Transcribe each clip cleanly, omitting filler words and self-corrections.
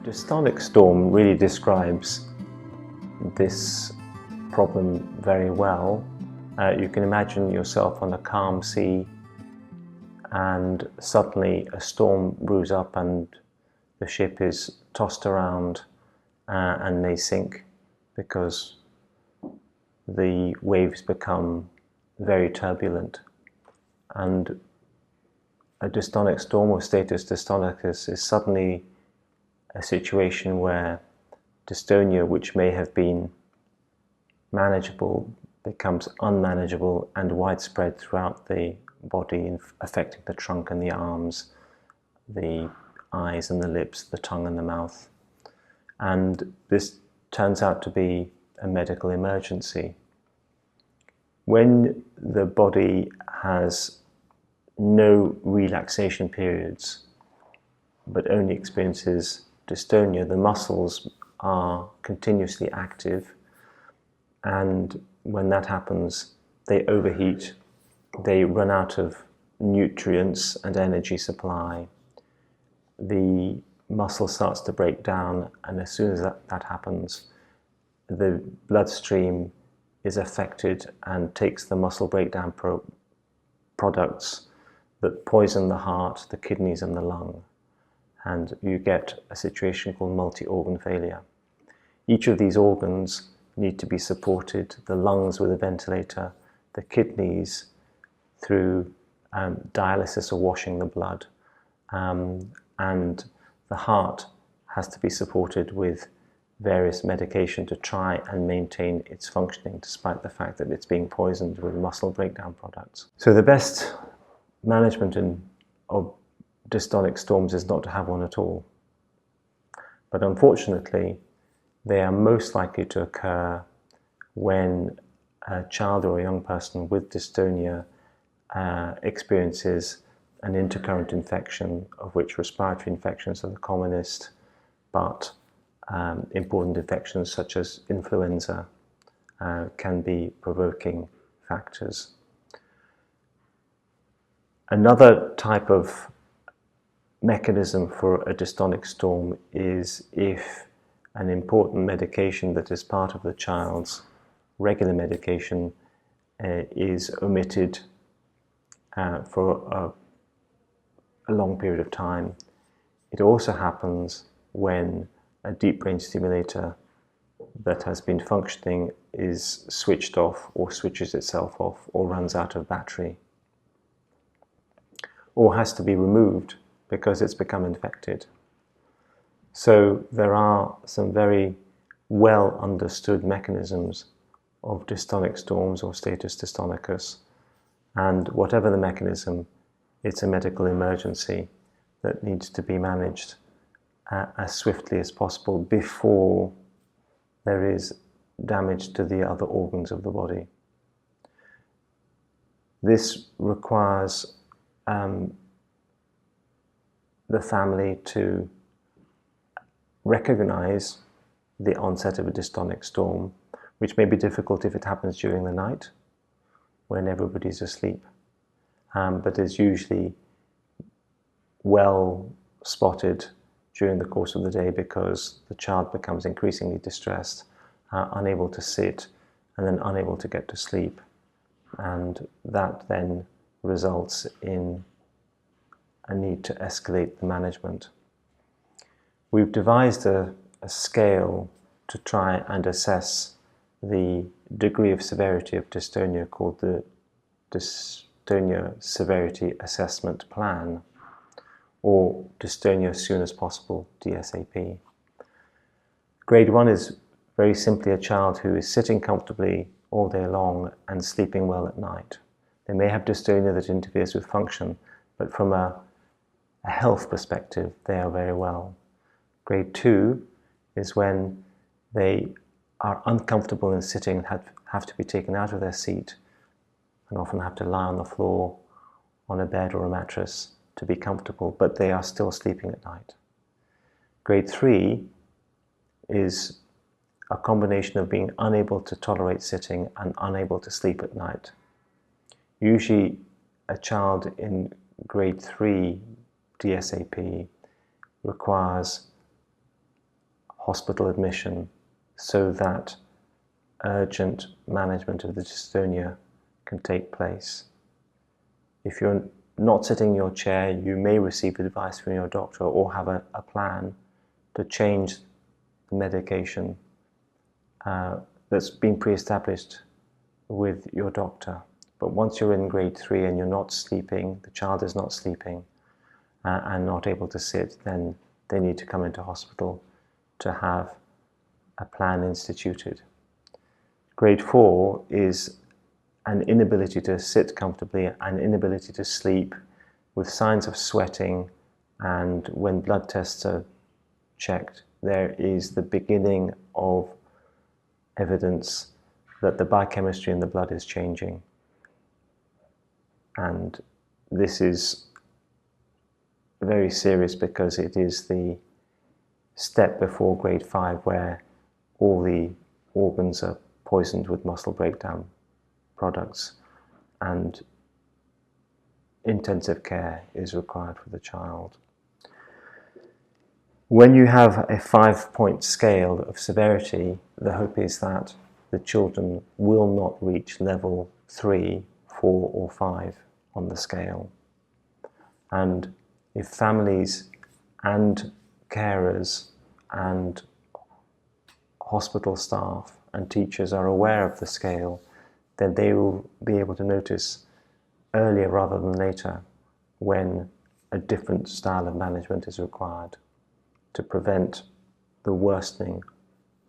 Dystonic storm really describes this problem very well. You can imagine yourself on a calm sea and suddenly a storm brews up and the ship is tossed around and may sink because the waves become very turbulent. And a dystonic storm or status dystonicus is suddenly a situation where dystonia, which may have been manageable, becomes unmanageable and widespread throughout the body, affecting the trunk and the arms, the eyes and the lips, the tongue and the mouth. And this turns out to be a medical emergency. When the body has no relaxation periods, but only experiences dystonia, the muscles are continuously active, and when that happens, they overheat, they run out of nutrients and energy supply, the muscle starts to break down, and as soon as that happens, the bloodstream is affected and takes the muscle breakdown products that poison the heart, the kidneys and the lung, and you get a situation called multi-organ failure. Each of these organs need to be supported, the lungs with a ventilator, the kidneys through dialysis or washing the blood, and the heart has to be supported with various medication to try and maintain its functioning despite the fact that it's being poisoned with muscle breakdown products. So the best management of dystonic storms is not to have one at all. But unfortunately, they are most likely to occur when a child or a young person with dystonia experiences an intercurrent infection, of which respiratory infections are the commonest, but important infections such as influenza can be provoking factors. Another type of mechanism for a dystonic storm is if an important medication that is part of the child's regular medication is omitted for a long period of time. It also happens when a deep brain stimulator that has been functioning is switched off or switches itself off or runs out of battery or has to be removed because it's become infected. So there are some very well understood mechanisms of dystonic storms or status dystonicus, and whatever the mechanism, it's a medical emergency that needs to be managed as swiftly as possible before there is damage to the other organs of the body. This requires the family to recognize the onset of a dystonic storm, which may be difficult if it happens during the night when everybody's asleep, but is usually well spotted during the course of the day because the child becomes increasingly distressed, unable to sit, and then unable to get to sleep, and that then results in a need to escalate the management. We've devised a scale to try and assess the degree of severity of dystonia called the Dystonia Severity Assessment Plan, or Dystonia as Soon as Possible, DSAP. Grade 1 is very simply a child who is sitting comfortably all day long and sleeping well at night. They may have dystonia that interferes with function, but from a health perspective, they are very well. Grade 2 is when they are uncomfortable in sitting and have to be taken out of their seat and often have to lie on the floor, on a bed or a mattress to be comfortable, but they are still sleeping at night. Grade 3 is a combination of being unable to tolerate sitting and unable to sleep at night. Usually a child in grade 3 DSAP requires hospital admission so that urgent management of the dystonia can take place. If you're not sitting in your chair, you may receive advice from your doctor or have a plan to change the medication that's been pre-established with your doctor. But once you're in grade 3 and you're not sleeping, the child is not sleeping and not able to sit, then they need to come into hospital to have a plan instituted. Grade 4 is an inability to sit comfortably, an inability to sleep with signs of sweating, and when blood tests are checked, there is the beginning of evidence that the biochemistry in the blood is changing. And this is very serious because it is the step before grade 5 where all the organs are poisoned with muscle breakdown products, and intensive care is required for the child. When you have a 5-point scale of severity, the hope is that the children will not reach level 3, 4 or 5 on the scale. And if families and carers and hospital staff and teachers are aware of the scale, then they will be able to notice earlier rather than later when a different style of management is required to prevent the worsening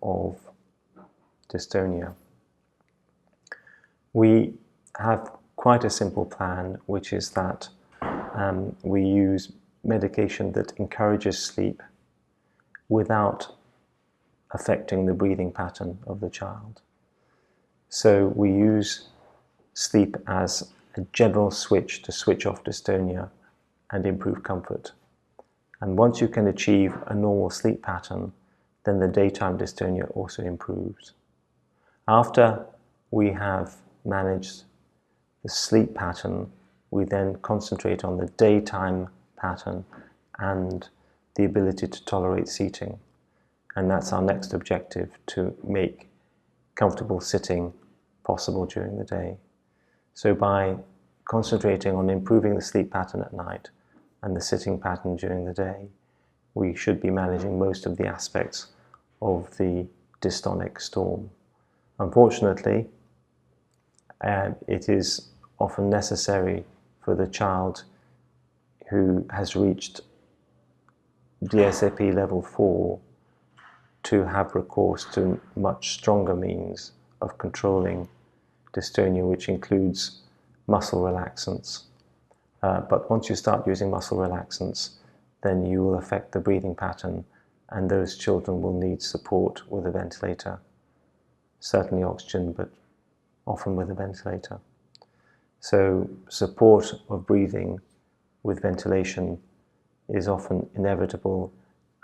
of dystonia. We have quite a simple plan, which is that we use medication that encourages sleep without affecting the breathing pattern of the child. So we use sleep as a general switch to switch off dystonia and improve comfort. And once you can achieve a normal sleep pattern, then the daytime dystonia also improves. After we have managed the sleep pattern, we then concentrate on the daytime pattern and the ability to tolerate seating. And that's our next objective, to make comfortable sitting possible during the day. So by concentrating on improving the sleep pattern at night and the sitting pattern during the day, we should be managing most of the aspects of the dystonic storm. Unfortunately, it is often necessary for the child who has reached DSAP level 4 to have recourse to much stronger means of controlling dystonia, which includes muscle relaxants. But once you start using muscle relaxants, then you will affect the breathing pattern, and those children will need support with a ventilator. Certainly oxygen, but often with a ventilator. So support of breathing with ventilation is often inevitable,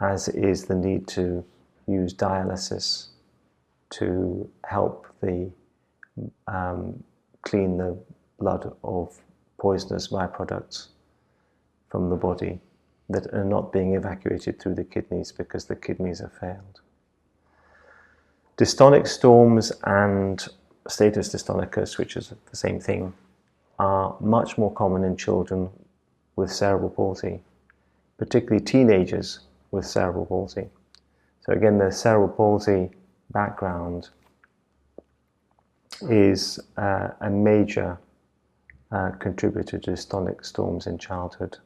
as is the need to use dialysis to help the clean the blood of poisonous byproducts from the body that are not being evacuated through the kidneys because the kidneys have failed. Dystonic storms and status dystonicus, which is the same thing, are much more common in children with cerebral palsy, particularly teenagers with cerebral palsy. So again, the cerebral palsy background is a major contributor to dystonic storms in childhood.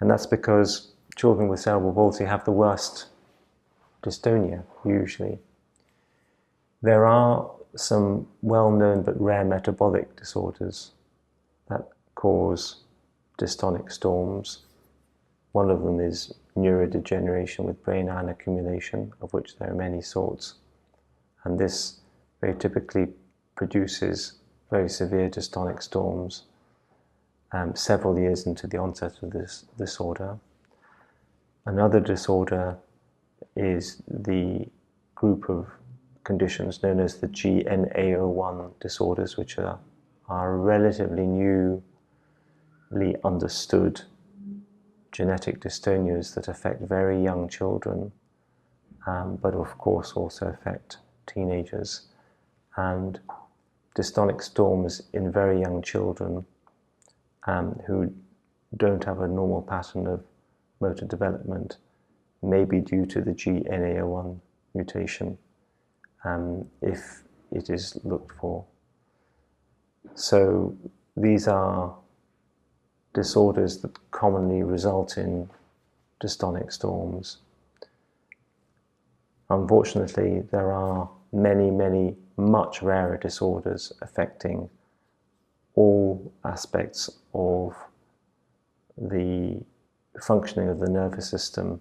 And that's because children with cerebral palsy have the worst dystonia, usually. There are some well-known but rare metabolic disorders that cause dystonic storms. One of them is neurodegeneration with brain iron accumulation, of which there are many sorts. And this very typically produces very severe dystonic storms several years into the onset of this disorder. Another disorder is the group of conditions known as the GNAO1 disorders, which are relatively newly understood genetic dystonias that affect very young children but of course also affect teenagers. And dystonic storms in very young children who don't have a normal pattern of motor development may be due to the GNAO1 mutation if it is looked for. So these are disorders that commonly result in dystonic storms. Unfortunately, there are many much rarer disorders affecting all aspects of the functioning of the nervous system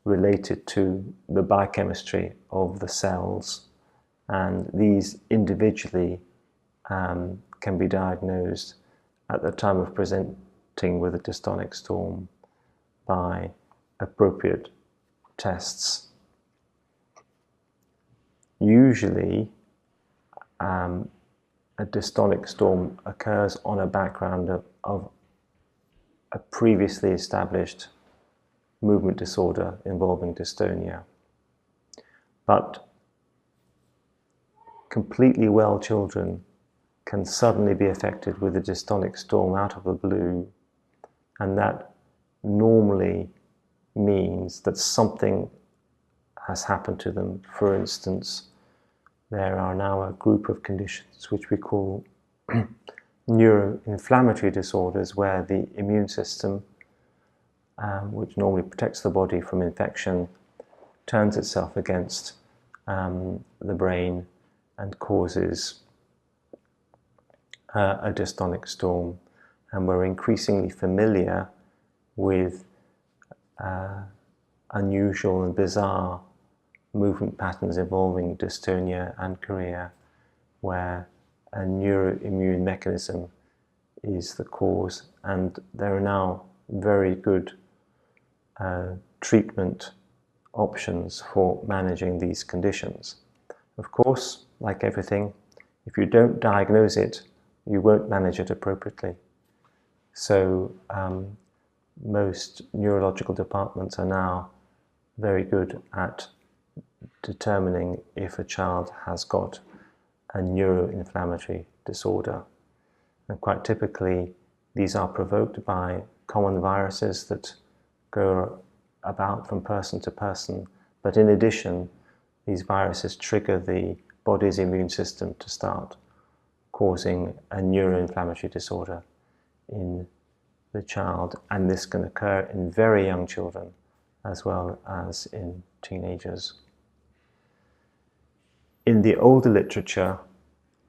related to the biochemistry of the cells, and these individually can be diagnosed at the time of presenting with a dystonic storm by appropriate tests. Usually, a dystonic storm occurs on a background of a previously established movement disorder involving dystonia. But completely well children can suddenly be affected with a dystonic storm out of the blue, and that normally means that something has happened to them. For instance, there are now a group of conditions which we call neuroinflammatory disorders, where the immune system, which normally protects the body from infection, turns itself against the brain and causes a dystonic storm. And we're increasingly familiar with unusual and bizarre movement patterns involving dystonia and chorea, where a neuroimmune mechanism is the cause, and there are now very good treatment options for managing these conditions. Of course, like everything, if you don't diagnose it, you won't manage it appropriately. So most neurological departments are now very good at determining if a child has got a neuroinflammatory disorder. And quite typically, these are provoked by common viruses that go about from person to person. But in addition, these viruses trigger the body's immune system to start causing a neuroinflammatory disorder in the child. And this can occur in very young children as well as in teenagers. In the older literature,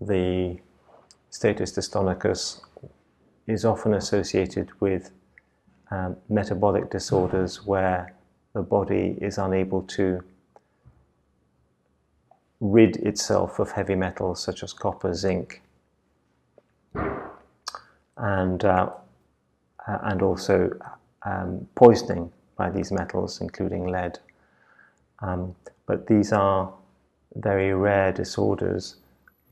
the status dystonicus is often associated with metabolic disorders where the body is unable to rid itself of heavy metals such as copper, zinc, and also poisoning by these metals, including lead. But these are very rare disorders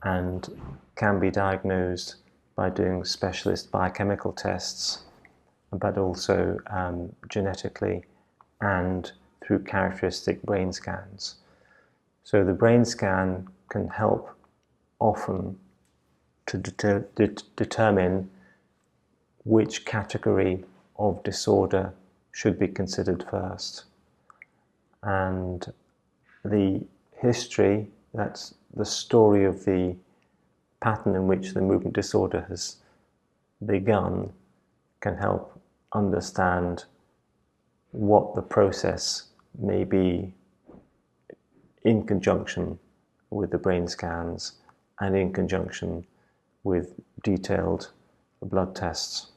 and can be diagnosed by doing specialist biochemical tests, but also genetically and through characteristic brain scans. So the brain scan can help often to determine which category of disorder should be considered first. And the history, that's the story of the pattern in which the movement disorder has begun, can help understand what the process may be in conjunction with the brain scans and in conjunction with detailed blood tests.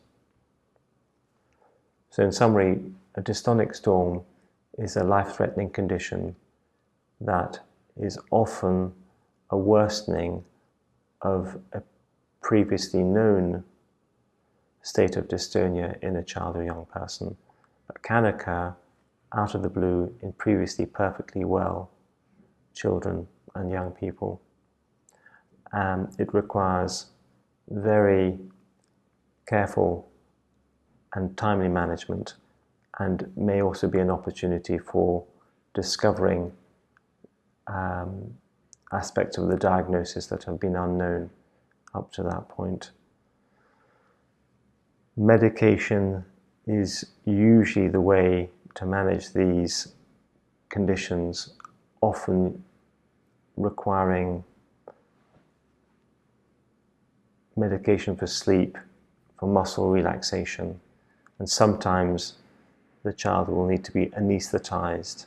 So in summary, a dystonic storm is a life-threatening condition that is often a worsening of a previously known state of dystonia in a child or young person, but can occur out of the blue in previously perfectly well children and young people. It requires very careful and timely management, and may also be an opportunity for discovering aspects of the diagnosis that have been unknown up to that point. Medication is usually the way to manage these conditions, often requiring medication for sleep, for muscle relaxation, and sometimes the child will need to be anesthetized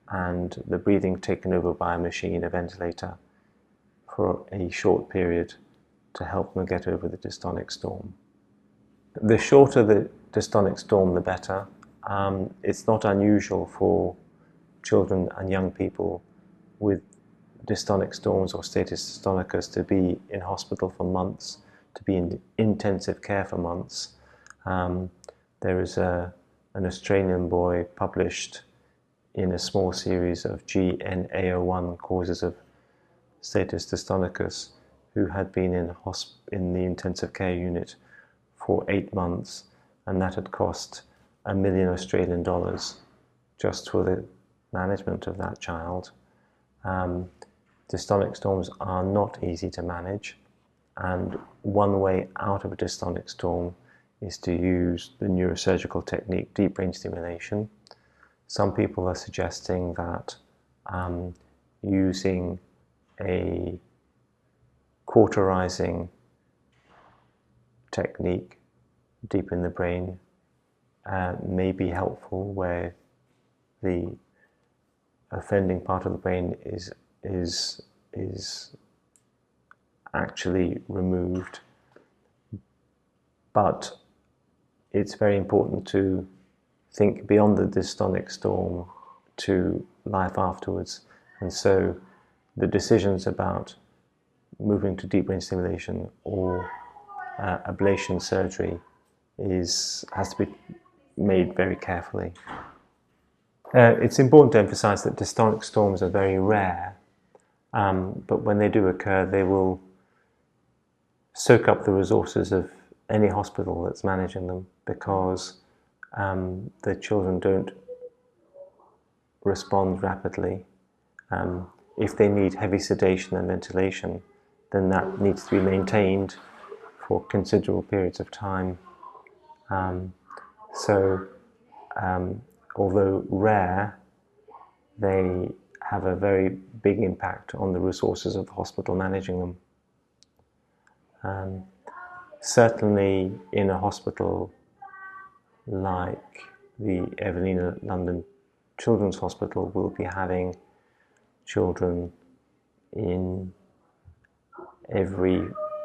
and the breathing taken over by a machine, a ventilator, for a short period to help them get over the dystonic storm. The shorter the dystonic storm, the better. It's not unusual for children and young people with dystonic storms or status dystonicus to be in hospital for months, to be in intensive care for months. There is an Australian boy published in a small series of GNAO1 causes of status dystonicus who had been in the intensive care unit for 8 months, and that had cost $1 million Australian just for the management of that child. Dystonic storms are not easy to manage, and one way out of a dystonic storm is to use the neurosurgical technique, deep brain stimulation. Some people are suggesting that using a cauterizing technique deep in the brain may be helpful, where the offending part of the brain is actually removed. But it's very important to think beyond the dystonic storm to life afterwards, and so the decisions about moving to deep brain stimulation or ablation surgery has to be made very carefully. It's important to emphasize that dystonic storms are very rare, but when they do occur, they will soak up the resources of any hospital that's managing them, because the children don't respond rapidly. If they need heavy sedation and ventilation, then that needs to be maintained for considerable periods of time. Although rare, they have a very big impact on the resources of the hospital managing them. Certainly in a hospital like the Evelina London Children's Hospital, we'll be having children in every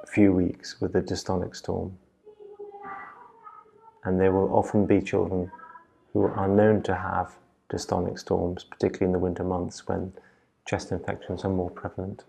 few weeks with a dystonic storm. And there will often be children who are known to have dystonic storms, particularly in the winter months when chest infections are more prevalent.